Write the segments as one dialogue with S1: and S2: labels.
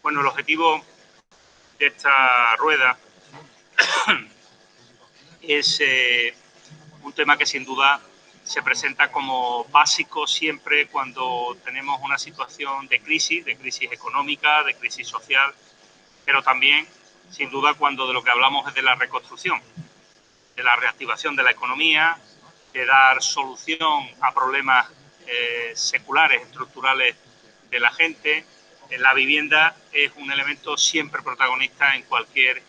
S1: Bueno, el objetivo de esta rueda es un tema que sin duda se presenta como básico siempre cuando tenemos una situación de crisis económica, de crisis social, pero también, sin duda, cuando de lo que hablamos es de la reconstrucción, de la reactivación de la economía, de dar solución a problemas seculares, estructurales de la gente. La vivienda es un elemento siempre protagonista en cualquier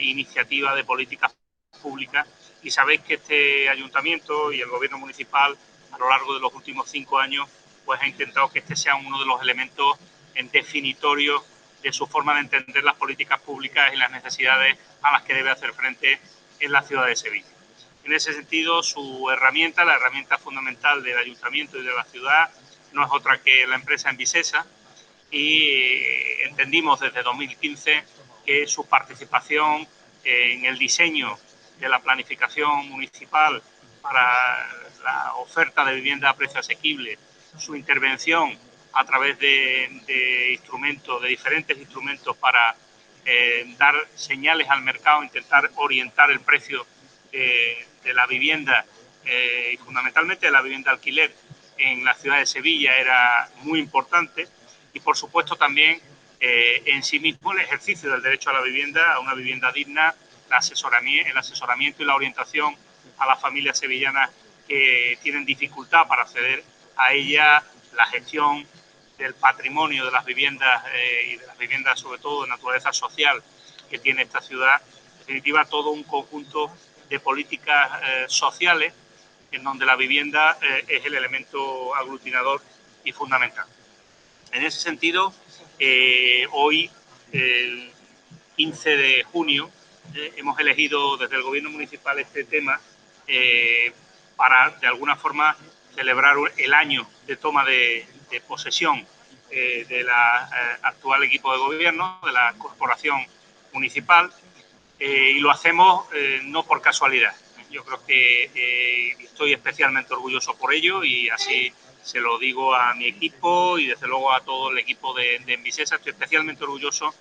S1: iniciativa de políticas públicas, y sabéis que este ayuntamiento y el gobierno municipal a lo largo de los últimos 5 años pues ha intentado que este sea uno de los elementos definitorios de su forma de entender las políticas públicas y las necesidades a las que debe hacer frente en la ciudad de Sevilla. En ese sentido, su herramienta, la herramienta fundamental del ayuntamiento y de la ciudad, no es otra que la empresa Envisesa, y entendimos desde 2015 que su participación en el diseño de la planificación municipal para la oferta de vivienda a precio asequible, su intervención a través de instrumentos, de diferentes instrumentos para dar señales al mercado, intentar orientar el precio de la vivienda y fundamentalmente de la vivienda alquiler en la ciudad de Sevilla era muy importante, y por supuesto también en sí mismo el ejercicio del derecho a la vivienda, a una vivienda digna, el asesoramiento y la orientación a las familias sevillanas que tienen dificultad para acceder a ella, la gestión del patrimonio de las viviendas y de las viviendas sobre todo de naturaleza social que tiene esta ciudad. En definitiva, todo un conjunto de políticas sociales en donde la vivienda es el elemento aglutinador y fundamental. En ese sentido, hoy, el 15 de junio, hemos elegido desde el Gobierno municipal este tema para, de alguna forma, celebrar el año de toma de posesión del actual equipo de gobierno, de la corporación municipal, y lo hacemos no por casualidad. Yo creo que estoy especialmente orgulloso por ello, y así se lo digo a mi equipo y desde luego a todo el equipo de Envisesa. Estoy especialmente orgulloso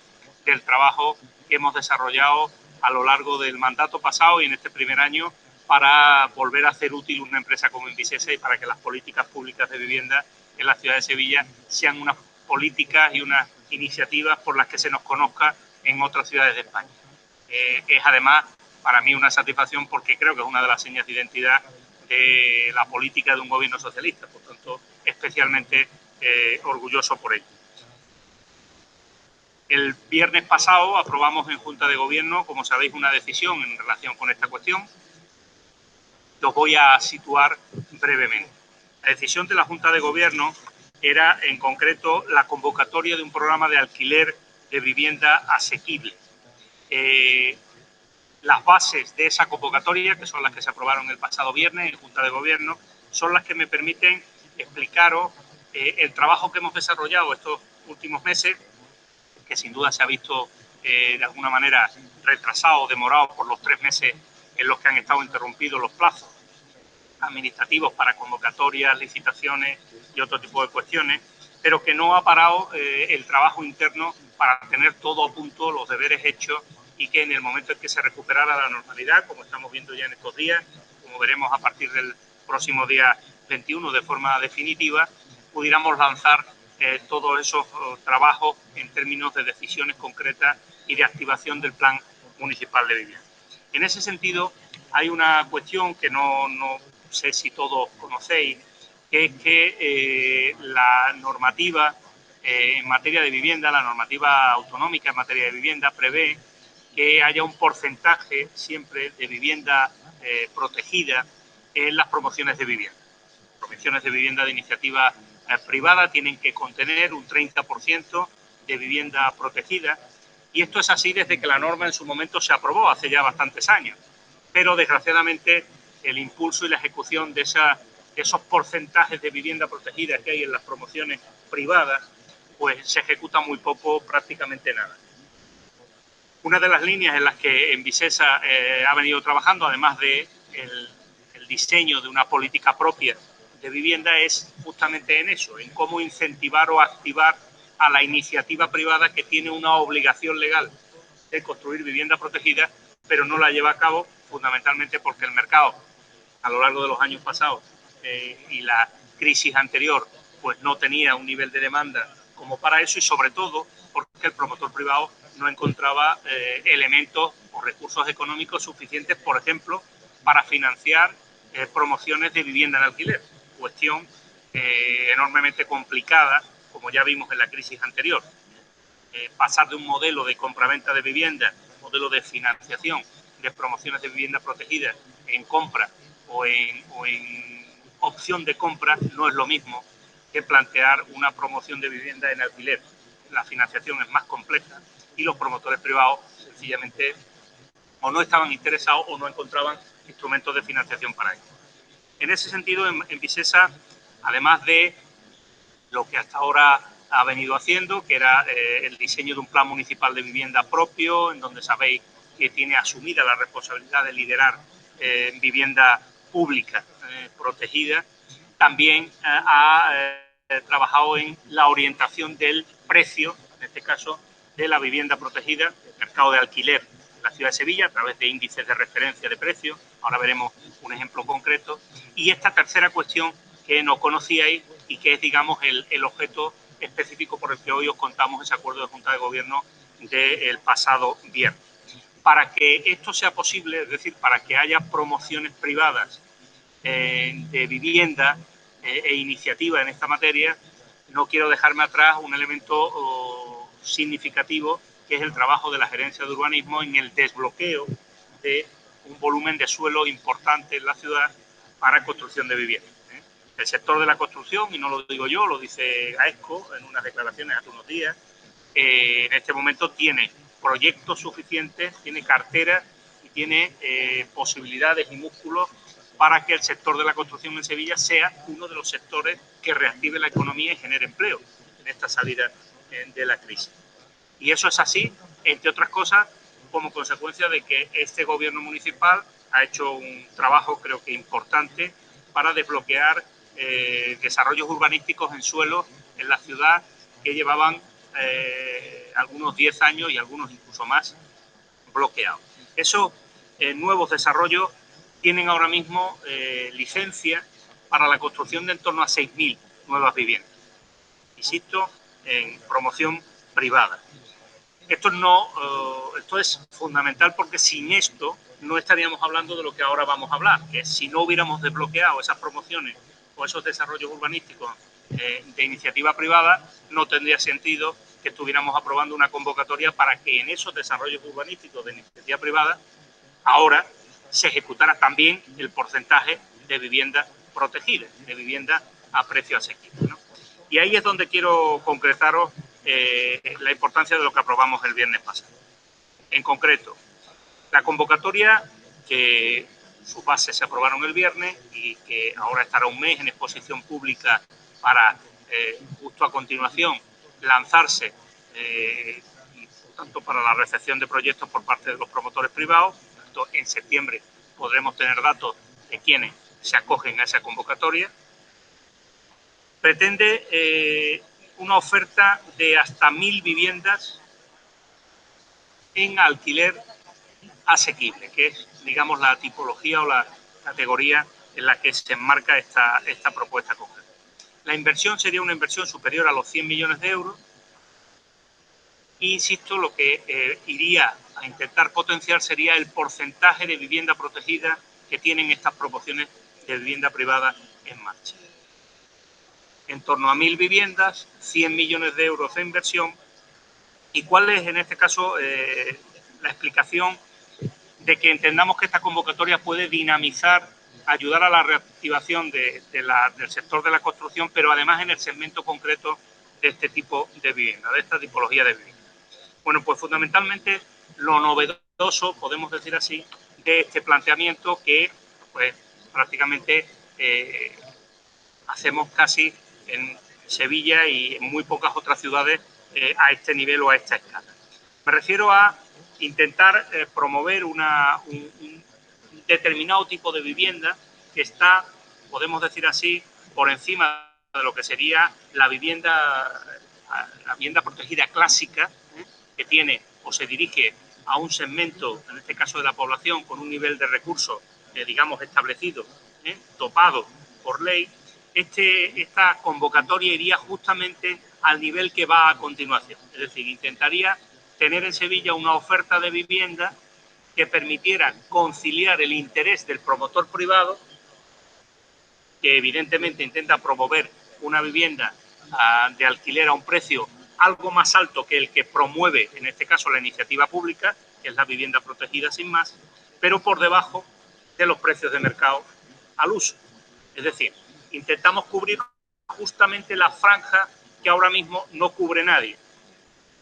S1: del trabajo que hemos desarrollado a lo largo del mandato pasado y en este primer año para volver a hacer útil una empresa como Envisesa y para que las políticas públicas de vivienda en la ciudad de Sevilla sean unas políticas y unas iniciativas por las que se nos conozca en otras ciudades de España. Es además para mí una satisfacción porque creo que es una de las señas de identidad de la política de un gobierno socialista, por tanto, especialmente orgulloso por ello. El viernes pasado aprobamos en Junta de Gobierno, como sabéis, una decisión en relación con esta cuestión. Los voy a situar brevemente. La decisión de la Junta de Gobierno era, en concreto, la convocatoria de un programa de alquiler de vivienda asequible. Las bases de esa convocatoria, que son las que se aprobaron el pasado viernes en Junta de Gobierno, son las que me permiten explicaros el trabajo que hemos desarrollado estos últimos meses, que sin duda se ha visto de alguna manera retrasado, demorado por los 3 meses en los que han estado interrumpidos los plazos administrativos para convocatorias, licitaciones y otro tipo de cuestiones, pero que no ha parado el trabajo interno para tener todo a punto, los deberes hechos, y que en el momento en que se recuperara la normalidad, como estamos viendo ya en estos días, como veremos a partir del próximo día 21 de forma definitiva, pudiéramos lanzar todos esos trabajos en términos de decisiones concretas y de activación del Plan Municipal de Vivienda. En ese sentido, hay una cuestión que no sé si todos conocéis, que es que la normativa en materia de vivienda, la normativa autonómica en materia de vivienda, prevé que haya un porcentaje siempre de vivienda protegida en las promociones de vivienda. Promociones de vivienda de iniciativa privada tienen que contener un 30% de vivienda protegida, y esto es así desde que la norma en su momento se aprobó hace ya bastantes años, pero desgraciadamente el impulso y la ejecución de esos porcentajes de vivienda protegida que hay en las promociones privadas, pues se ejecuta muy poco, prácticamente nada. Una de las líneas en las que Envisesa ha venido trabajando, además de el diseño de una política propia de vivienda, es justamente en eso, en cómo incentivar o activar a la iniciativa privada, que tiene una obligación legal de construir vivienda protegida, pero no la lleva a cabo, fundamentalmente porque el mercado, a lo largo de los años pasados y la crisis anterior, pues no tenía un nivel de demanda como para eso, y sobre todo porque el promotor privado no encontraba elementos o recursos económicos suficientes, por ejemplo, para financiar promociones de vivienda en alquiler, cuestión enormemente complicada, como ya vimos en la crisis anterior. Pasar de un modelo de compraventa de vivienda, modelo de financiación de promociones de vivienda protegida en compra o en opción de compra, no es lo mismo que plantear una promoción de vivienda en alquiler. La financiación es más compleja y los promotores privados sencillamente o no estaban interesados o no encontraban instrumentos de financiación para ello. En ese sentido, en Visesa, además de lo que hasta ahora ha venido haciendo, que era el diseño de un plan municipal de vivienda propio, en donde sabéis que tiene asumida la responsabilidad de liderar vivienda pública protegida, también ha trabajado en la orientación del precio, en este caso, de la vivienda protegida, el mercado de alquiler en la ciudad de Sevilla, a través de índices de referencia de precios. Ahora veremos un ejemplo concreto. Y esta tercera cuestión que no conocíais y que es, digamos, el objeto específico por el que hoy os contamos ese acuerdo de Junta de Gobierno del pasado viernes. Para que esto sea posible, es decir, para que haya promociones privadas de vivienda e iniciativa en esta materia, no quiero dejarme atrás un elemento significativo, que es el trabajo de la Gerencia de Urbanismo en el desbloqueo de un volumen de suelo importante en la ciudad para construcción de vivienda. El sector de la construcción, y no lo digo yo, lo dice AESCO en unas declaraciones hace unos días, en este momento tiene proyectos suficientes, tiene cartera y tiene posibilidades y músculos para que el sector de la construcción en Sevilla sea uno de los sectores que reactive la economía y genere empleo en esta salida de la crisis. Y eso es así, entre otras cosas, como consecuencia de que este gobierno municipal ha hecho un trabajo, creo que importante, para desbloquear desarrollos urbanísticos en suelo en la ciudad que llevaban algunos 10 años y algunos incluso más bloqueados. Esos nuevos desarrollos tienen ahora mismo licencia para la construcción de en torno a 6.000 nuevas viviendas. Insisto, en promoción privada. Esto es fundamental, porque sin esto no estaríamos hablando de lo que ahora vamos a hablar, que si no hubiéramos desbloqueado esas promociones o esos desarrollos urbanísticos de iniciativa privada, no tendría sentido que estuviéramos aprobando una convocatoria para que en esos desarrollos urbanísticos de iniciativa privada ahora se ejecutara también el porcentaje de vivienda protegida, de vivienda a precio asequible, ¿no? Y ahí es donde quiero concretaros la importancia de lo que aprobamos el viernes pasado. En concreto, la convocatoria, que sus bases se aprobaron el viernes y que ahora estará un mes en exposición pública para, justo a continuación, lanzarse, y por tanto para la recepción de proyectos por parte de los promotores privados. En septiembre podremos tener datos de quienes se acogen a esa convocatoria. Pretende una oferta de hasta 1.000 viviendas en alquiler asequible, que es, digamos, la tipología o la categoría en la que se enmarca esta propuesta concreta. La inversión sería una inversión superior a los 100 millones de euros. E insisto, lo que iría a intentar potenciar sería el porcentaje de vivienda protegida que tienen estas promociones de vivienda privada en marcha. En torno a 1.000 viviendas, 100 millones de euros de inversión. ¿Y cuál es, en este caso, la explicación de que entendamos que esta convocatoria puede dinamizar, ayudar a la reactivación del sector de la construcción, pero además en el segmento concreto de este tipo de vivienda, de esta tipología de vivienda? Bueno, pues fundamentalmente lo novedoso, podemos decir así, de este planteamiento, que pues prácticamente hacemos casi en Sevilla y en muy pocas otras ciudades a este nivel o a esta escala. Me refiero a intentar promover un determinado tipo de vivienda que está, podemos decir así, por encima de lo que sería la vivienda la vivienda protegida clásica, que tiene o se dirige a un segmento, en este caso de la población, con un nivel de recursos, digamos, establecido, topado por ley, esta convocatoria iría justamente al nivel que va a continuación. Es decir, intentaría tener en Sevilla una oferta de vivienda que permitiera conciliar el interés del promotor privado, que evidentemente intenta promover una vivienda de alquiler a un precio algo más alto que el que promueve, en este caso, la iniciativa pública, que es la vivienda protegida sin más, pero por debajo de los precios de mercado al uso. Es decir, intentamos cubrir justamente la franja que ahora mismo no cubre nadie.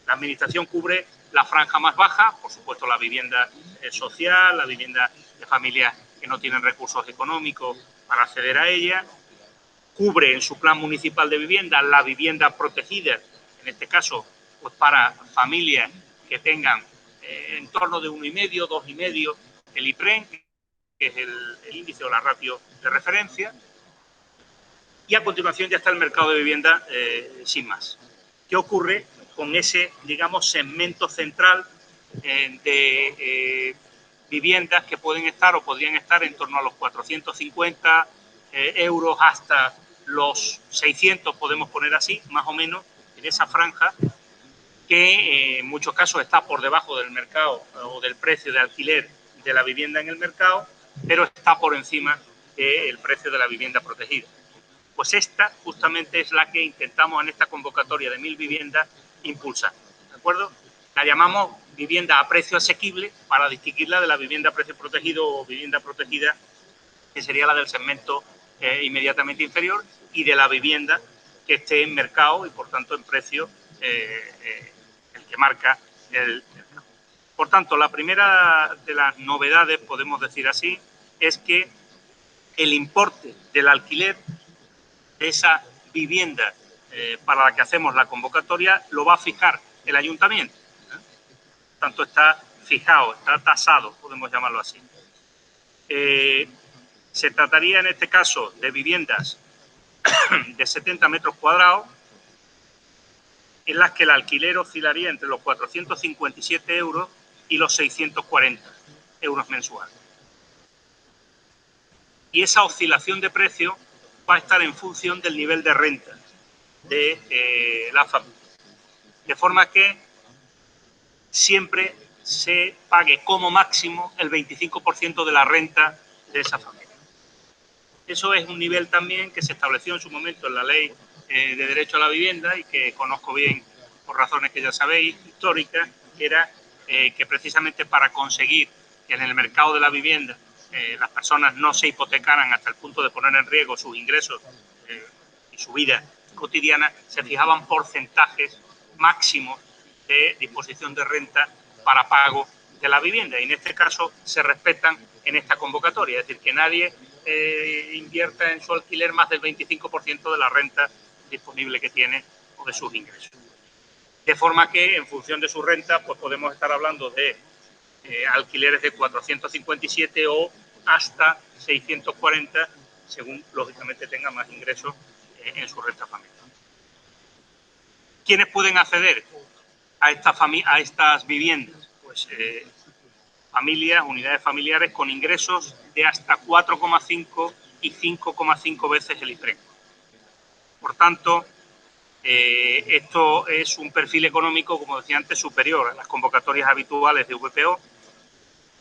S1: La Administración cubre la franja más baja, por supuesto la vivienda social, la vivienda de familias que no tienen recursos económicos para acceder a ella, cubre en su plan municipal de vivienda la vivienda protegida, en este caso pues para familias que tengan en torno de 1,5, 2,5 el IPREN, que es el índice o la ratio de referencia, y a continuación ya está el mercado de vivienda sin más. ¿Qué ocurre con ese, digamos, segmento central de viviendas que pueden estar o podrían estar en torno a los 450 euros hasta los 600, podemos poner así, más o menos, en esa franja, que en muchos casos está por debajo del mercado o del precio de alquiler de la vivienda en el mercado, pero está por encima del precio de la vivienda protegida? Pues esta justamente es la que intentamos en esta convocatoria de 1.000 viviendas impulsar, ¿de acuerdo? La llamamos vivienda a precio asequible para distinguirla de la vivienda a precio protegido o vivienda protegida, que sería la del segmento inmediatamente inferior, y de la vivienda que esté en mercado y, por tanto, en precio el que marca el mercado. Por tanto, la primera de las novedades, podemos decir así, es que el importe del alquiler de esa vivienda para la que hacemos la convocatoria lo va a fijar el ayuntamiento. Por tanto, está fijado, está tasado, podemos llamarlo así. Se trataría en este caso de viviendas de 70 metros cuadrados en las que el alquiler oscilaría entre los 457 euros y los 640 euros mensuales. Y esa oscilación de precio va a estar en función del nivel de renta de la familia. De forma que siempre se pague como máximo el 25% de la renta de esa familia. Eso es un nivel también que se estableció en su momento en la Ley de Derecho a la Vivienda y que conozco bien por razones que ya sabéis, históricas, que era que precisamente para conseguir que en el mercado de la vivienda las personas no se hipotecaran hasta el punto de poner en riesgo sus ingresos y su vida cotidiana, se fijaban porcentajes máximos de disposición de renta para pago de la vivienda. Y en este caso se respetan en esta convocatoria, es decir, que nadie invierta en su alquiler más del 25% de la renta disponible que tiene o de sus ingresos. De forma que, en función de su renta, pues podemos estar hablando de alquileres de 457 o hasta 640, según, lógicamente, tenga más ingresos en su renta familiar. ¿Quiénes pueden acceder a estas viviendas? Pues familias, unidades familiares con ingresos de hasta 4,5 y 5,5 veces el IPREN. Por tanto, esto es un perfil económico, como decía antes, superior a las convocatorias habituales de VPO,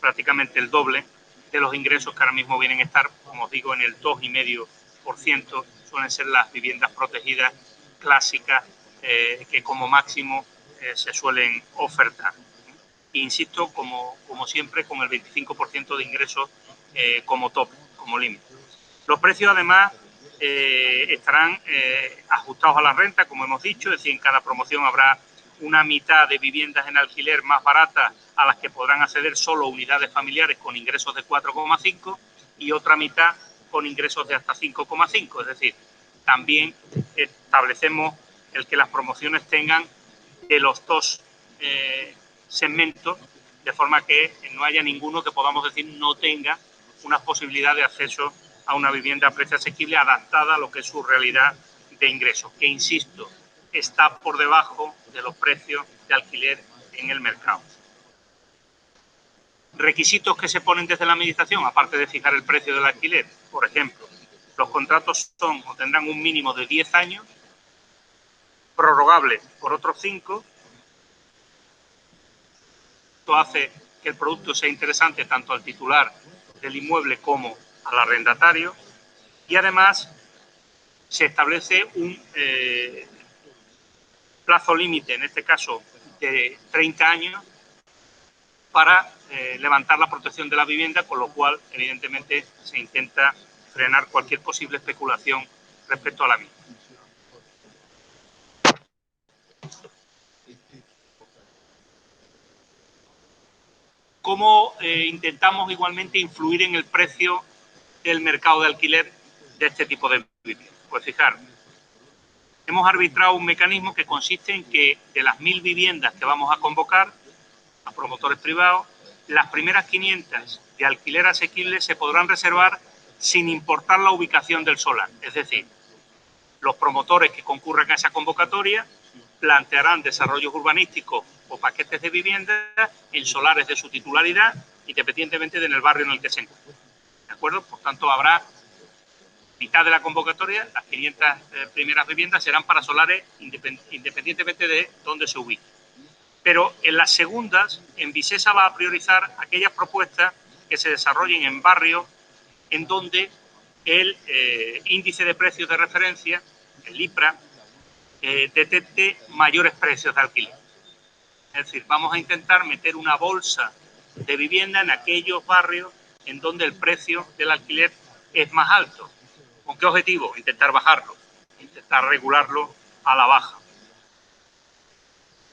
S1: prácticamente el doble de los ingresos que ahora mismo vienen a estar, como os digo, en el 2,5%, suelen ser las viviendas protegidas clásicas que como máximo se suelen ofertar. E insisto, como siempre, con el 25% de ingresos como tope, como límite. Los precios, además, estarán ajustados a la renta, como hemos dicho, es decir, en cada promoción habrá una mitad de viviendas en alquiler más baratas a las que podrán acceder solo unidades familiares con ingresos de 4,5 y otra mitad con ingresos de hasta 5,5. Es decir, también establecemos el que las promociones tengan de los dos segmentos, de forma que no haya ninguno que podamos decir no tenga una posibilidad de acceso a una vivienda a precio asequible adaptada a lo que es su realidad de ingresos. Que, insisto, está por debajo de los precios de alquiler en el mercado. Requisitos que se ponen desde la Administración, aparte de fijar el precio del alquiler. Por ejemplo, los contratos son o tendrán un mínimo de 10 años, prorrogable por otros 5. Esto hace que el producto sea interesante tanto al titular del inmueble como al arrendatario, y además se establece un plazo límite, en este caso de 30 años, para levantar la protección de la vivienda, con lo cual, evidentemente, se intenta frenar cualquier posible especulación respecto a la misma. ¿Cómo intentamos igualmente influir en el precio del mercado de alquiler de este tipo de viviendas? Pues fijaros, hemos arbitrado un mecanismo que consiste en que de las 1000 viviendas que vamos a convocar a promotores privados, las primeras 500 de alquiler asequible se podrán reservar sin importar la ubicación del solar. Es decir, los promotores que concurran a esa convocatoria plantearán desarrollos urbanísticos o paquetes de viviendas en solares de su titularidad, independientemente del barrio en el que se encuentren. ¿De acuerdo? Por tanto, habrá mitad de la convocatoria, las 500 primeras viviendas serán para solares independientemente de dónde se ubiquen. Pero en las segundas, Envisesa va a priorizar aquellas propuestas que se desarrollen en barrios en donde el índice de precios de referencia, el IPRA, detecte mayores precios de alquiler. Es decir, vamos a intentar meter una bolsa de vivienda en aquellos barrios en donde el precio del alquiler es más alto. ¿Con qué objetivo? Intentar bajarlo, intentar regularlo a la baja.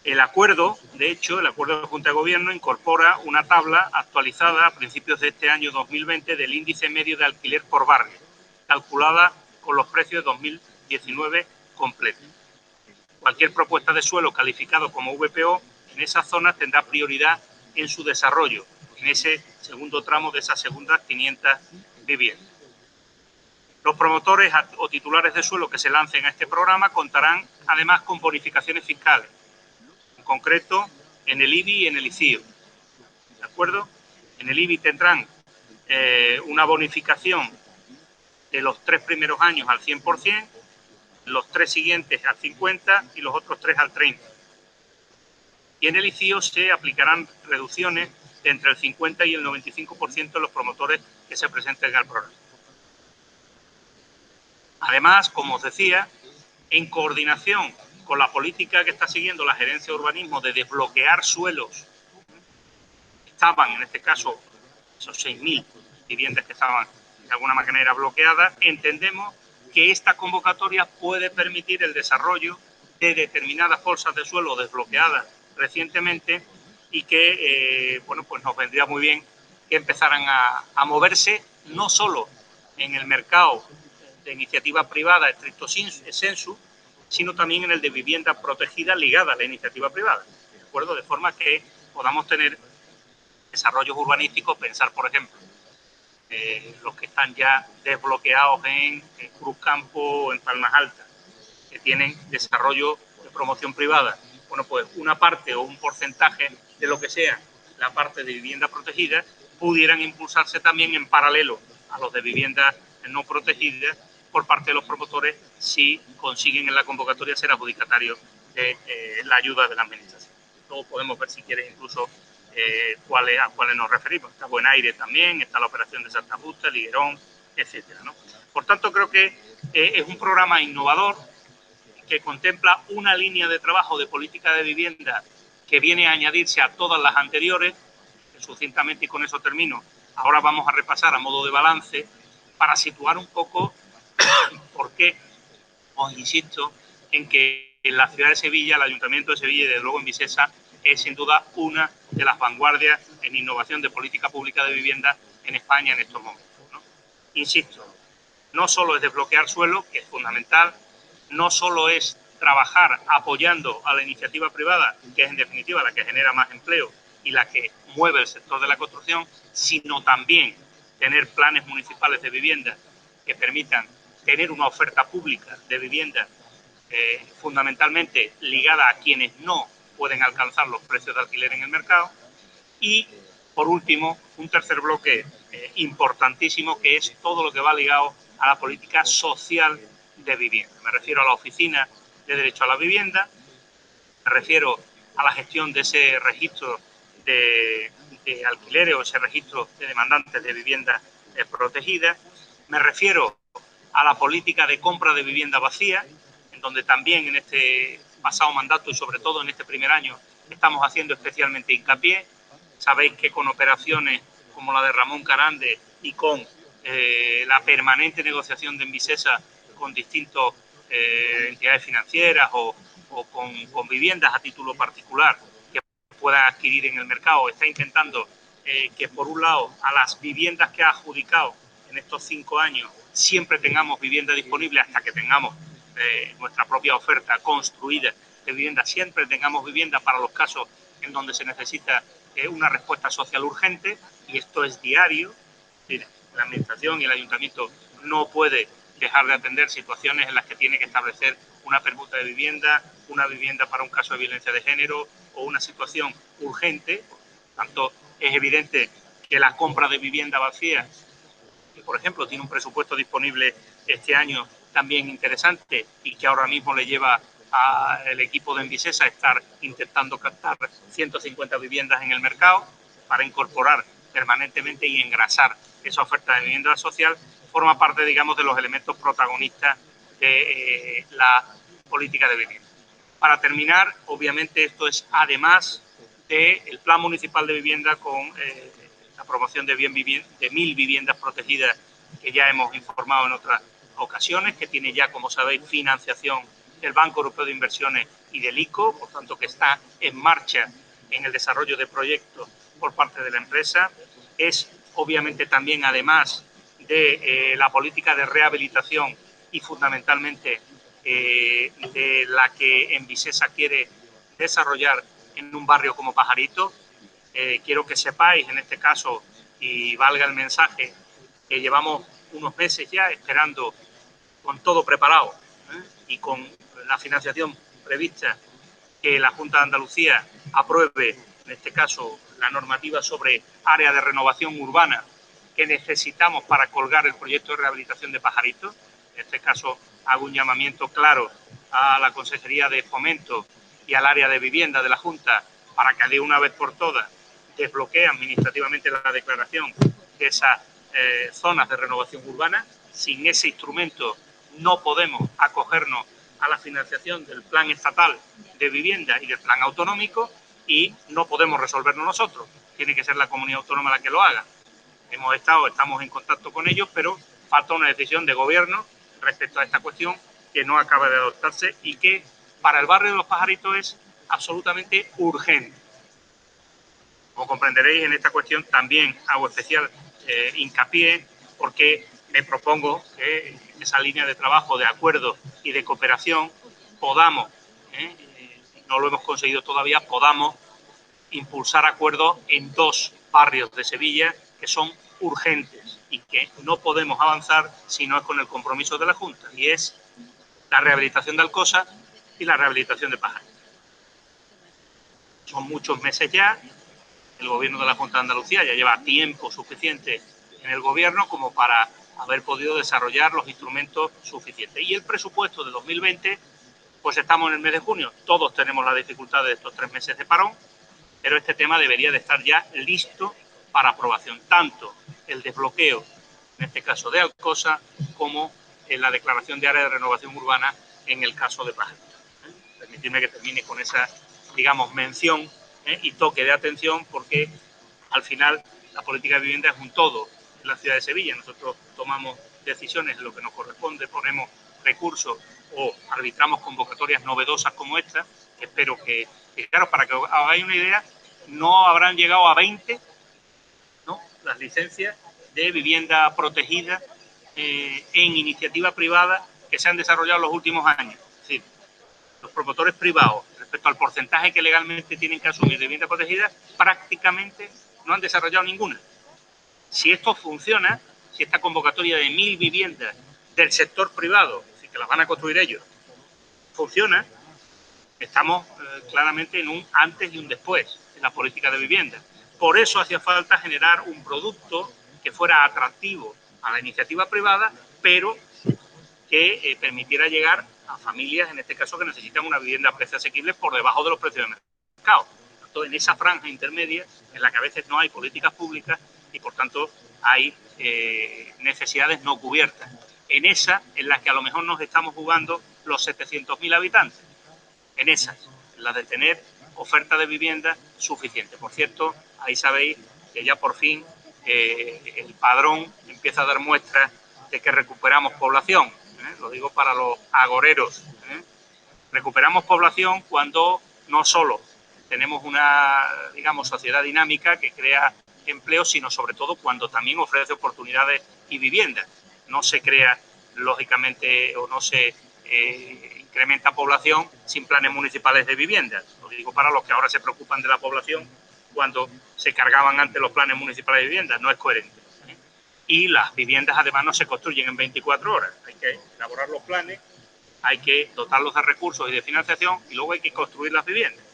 S1: El acuerdo, de hecho, el acuerdo de Junta de Gobierno incorpora una tabla actualizada a principios de este año 2020 del índice medio de alquiler por barrio, calculada con los precios de 2019 completos. Cualquier propuesta de suelo calificado como VPO en esas zonas tendrá prioridad en su desarrollo, en ese segundo tramo de esas segundas 500 viviendas. Los promotores o titulares de suelo que se lancen a este programa contarán además con bonificaciones fiscales, en concreto en el IBI y en el ICIO. ¿De acuerdo? En el IBI tendrán una bonificación de los 3 primeros años al 100%, los 3 siguientes al 50% y los otros 3 al 30%. Y en el ICIO se aplicarán reducciones de entre el 50 y el 95% de los promotores que se presenten al programa. Además, como os decía, en coordinación con la política que está siguiendo la Gerencia de Urbanismo de desbloquear suelos, estaban en este caso esos 6.000 viviendas que estaban de alguna manera bloqueadas, entendemos que esta convocatoria puede permitir el desarrollo de determinadas bolsas de suelo desbloqueadas recientemente y que bueno, pues nos vendría muy bien que empezaran a moverse no solo en el mercado de iniciativa privada estricto sensu, sino también en el de vivienda protegida ligada a la iniciativa privada, ¿de acuerdo? De forma que podamos tener desarrollos urbanísticos, pensar, por ejemplo, los que están ya desbloqueados en Cruzcampo o en Palmas Altas, que tienen desarrollo de promoción privada. Bueno, pues una parte o un porcentaje de lo que sea la parte de vivienda protegida pudieran impulsarse también en paralelo a los de viviendas no protegidas por parte de los promotores si consiguen en la convocatoria ser adjudicatarios de la ayuda de la Administración. Luego podemos ver, si quieres, incluso a cuáles nos referimos. Está Buen Aire también, está la operación de Santa Justa, Liguerón, etcétera, ¿no? Por tanto, creo que es un programa innovador que contempla una línea de trabajo de política de vivienda que viene a añadirse a todas las anteriores, que sucintamente, y con eso termino, ahora vamos a repasar a modo de balance para situar un poco por qué os insisto en que en la ciudad de Sevilla, el Ayuntamiento de Sevilla y desde luego Envisesa es sin duda una de las vanguardias en innovación de política pública de vivienda en España en estos momentos, ¿no? Insisto, no solo es desbloquear suelo, que es fundamental, no solo es trabajar apoyando a la iniciativa privada, que es en definitiva la que genera más empleo y la que mueve el sector de la construcción, sino también tener planes municipales de vivienda que permitan tener una oferta pública de vivienda fundamentalmente ligada a quienes no pueden alcanzar los precios de alquiler en el mercado. Y, por último, un tercer bloque importantísimo, que es todo lo que va ligado a la política social de vivienda. Me refiero a la Oficina de Derecho a la Vivienda, me refiero a la gestión de ese registro de alquileres o ese registro de demandantes de viviendas protegidas, me refiero a la política de compra de vivienda vacía, en donde también en este pasado mandato y sobre todo en este primer año estamos haciendo especialmente hincapié. Sabéis que con operaciones como la de Ramón Carande y con la permanente negociación de Envisesa con distintas entidades financieras o con viviendas a título particular que puedan adquirir en el mercado, está intentando que por un lado a las viviendas que ha adjudicado en estos 5 años siempre tengamos vivienda disponible hasta que tengamos nuestra propia oferta construida de vivienda, siempre tengamos vivienda para los casos en donde se necesita una respuesta social urgente, y esto es diario. La Administración y el Ayuntamiento no puede dejar de atender situaciones en las que tiene que establecer una permuta de vivienda, una vivienda para un caso de violencia de género o una situación urgente. Por tanto, es evidente que la compra de vivienda vacía, que por ejemplo tiene un presupuesto disponible este año también interesante y que ahora mismo le lleva al equipo de Envisesa a estar intentando captar 150 viviendas en el mercado para incorporar permanentemente y engrasar esa oferta de vivienda social, forma parte, digamos, de los elementos protagonistas de la política de vivienda. Para terminar, obviamente esto es además del Plan Municipal de Vivienda con la promoción de 1.000 viviendas protegidas que ya hemos informado en otras ocasiones, que tiene ya, como sabéis, financiación del Banco Europeo de Inversiones y del ICO, por tanto que está en marcha en el desarrollo de proyectos por parte de la empresa. Es obviamente también, además de la política de rehabilitación y fundamentalmente de la que Envisesa quiere desarrollar en un barrio como Pajarito. Quiero que sepáis en este caso, y valga el mensaje, que llevamos unos meses ya esperando con todo preparado y con la financiación prevista que la Junta de Andalucía apruebe, en este caso, la normativa sobre área de renovación urbana que necesitamos para colgar el proyecto de rehabilitación de Pajaritos. En este caso, hago un llamamiento claro a la Consejería de Fomento y al área de vivienda de la Junta para que de una vez por todas desbloquee administrativamente la declaración de esas zonas de renovación urbana. Sin ese instrumento no podemos acogernos a la financiación del Plan Estatal de Vivienda y del Plan Autonómico, y no podemos resolverlo nosotros. Tiene que ser la comunidad autónoma la que lo haga. Estamos en contacto con ellos, pero falta una decisión de gobierno respecto a esta cuestión que no acaba de adoptarse y que para el barrio de Los Pajaritos es absolutamente urgente. Como comprenderéis, en esta cuestión también hago especial hincapié, porque me propongo que en esa línea de trabajo, de acuerdo y de cooperación podamos, no lo hemos conseguido todavía, podamos impulsar acuerdos en 2 barrios de Sevilla que son urgentes y que no podemos avanzar si no es con el compromiso de la Junta, y es la rehabilitación de Alcosa y la rehabilitación de Pajarito. Son muchos meses ya. El gobierno de la Junta de Andalucía ya lleva tiempo suficiente en el gobierno como para haber podido desarrollar los instrumentos suficientes. Y el presupuesto de 2020, pues estamos en el mes de junio. Todos tenemos la dificultad de estos 3 meses de parón, pero este tema debería de estar ya listo para aprobación, tanto el desbloqueo, en este caso de Alcosa, como en la declaración de área de renovación urbana en el caso de Pajarito. Permitidme que termine con esa, digamos, mención y toque de atención, porque al final la política de vivienda es un todo en la ciudad de Sevilla. Nosotros tomamos decisiones en lo que nos corresponde, ponemos recursos o arbitramos convocatorias novedosas como esta, que espero que claro, para que os hagáis una idea, no habrán llegado a 20, ¿no?, las licencias de vivienda protegida en iniciativa privada que se han desarrollado en los últimos años. Es decir, los promotores privados, respecto al porcentaje que legalmente tienen que asumir de vivienda protegida, prácticamente no han desarrollado ninguna. Si esto funciona, si esta convocatoria de 1.000 viviendas del sector privado, es decir, que las van a construir ellos, funciona, estamos claramente en un antes y un después en la política de vivienda. Por eso hacía falta generar un producto que fuera atractivo a la iniciativa privada, pero que permitiera llegar a familias, en este caso, que necesitan una vivienda a precios asequibles por debajo de los precios de mercado. Entonces, en esa franja intermedia, en la que a veces no hay políticas públicas y, por tanto, hay necesidades no cubiertas. En esa, en la que a lo mejor nos estamos jugando los 700.000 habitantes. En esas, en la de tener oferta de vivienda suficiente. Por cierto, ahí sabéis que ya por fin el padrón empieza a dar muestras de que recuperamos población. Lo digo para los agoreros. Recuperamos población cuando no solo tenemos una, digamos, sociedad dinámica que crea empleo, sino sobre todo cuando también ofrece oportunidades y viviendas. No se crea, lógicamente, o no se incrementa población sin planes municipales de vivienda. Lo digo para los que ahora se preocupan de la población cuando se cargaban antes los planes municipales de vivienda. No es coherente. Y las viviendas además no se construyen en 24 horas. Hay que elaborar los planes, hay que dotarlos de recursos y de financiación y luego hay que construir las viviendas.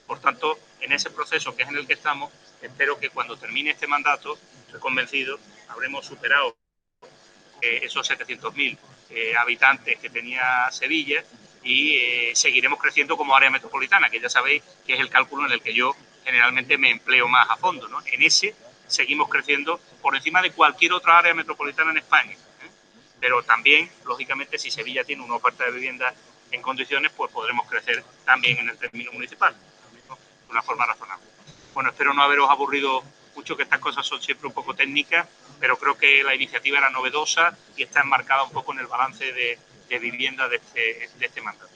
S1: Por tanto, en ese proceso que es en el que estamos, espero que cuando termine este mandato, estoy convencido, habremos superado esos 700.000 habitantes que tenía Sevilla y seguiremos creciendo como área metropolitana, que ya sabéis que es el cálculo en el que yo generalmente me empleo más a fondo, ¿no? En ese seguimos creciendo por encima de cualquier otra área metropolitana en España. Pero también, lógicamente, si Sevilla tiene una oferta de vivienda en condiciones, pues podremos crecer también en el término municipal, ¿no? De una forma razonable. Bueno, espero no haberos aburrido mucho, que estas cosas son siempre un poco técnicas, pero creo que la iniciativa era novedosa y está enmarcada un poco en el balance de vivienda de este mandato.